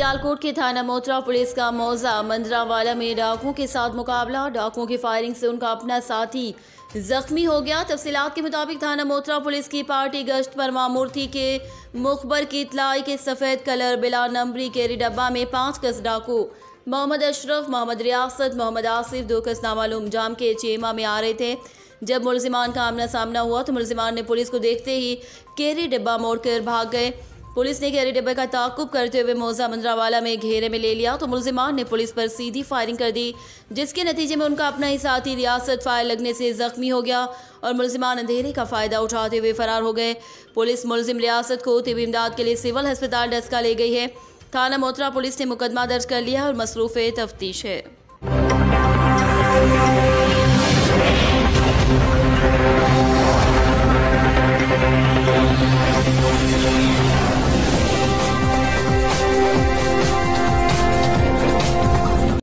सियालकोट के थाना मोतरा पुलिस का मौजा मंजरावाला में डाकुओं के साथ मुकाबला। डाकुओं की फायरिंग से उनका अपना साथी जख्मी हो गया। तफसीलात के मुताबिक थाना मोतरा पुलिस की पार्टी गश्त पर मामूर थी कि मुखबर की इतलाई के सफ़ेद कलर बिला नंबरी कैरी डब्बा में 5 कस डाकू मोहम्मद अशरफ, मोहम्मद रियासत, मोहम्मद आसिफ 2 कस नामालूम जाम के चेमा में आ रहे थे। जब मुलजिमान का आमना सामना हुआ तो मुलजिमान ने पुलिस को देखते ही कैरी डिब्बा मोड़कर भाग गए। पुलिस ने कैरी डिब्बे का ताक़ुब करते हुए मौजा मंजरावाला में घेरे में ले लिया तो मुलजिमान ने पुलिस पर सीधी फायरिंग कर दी, जिसके नतीजे में उनका अपना ही साथी रियासत फायर लगने से जख्मी हो गया और मुलजिमान अंधेरे का फ़ायदा उठाते हुए फरार हो गए। पुलिस मुलजिम रियासत को तिब्बी इमदाद के लिए सिविल अस्पताल डस्का ले गई है। थाना मोतरा पुलिस ने मुकदमा दर्ज कर लिया और मसरूफ़ तफ्तीश है।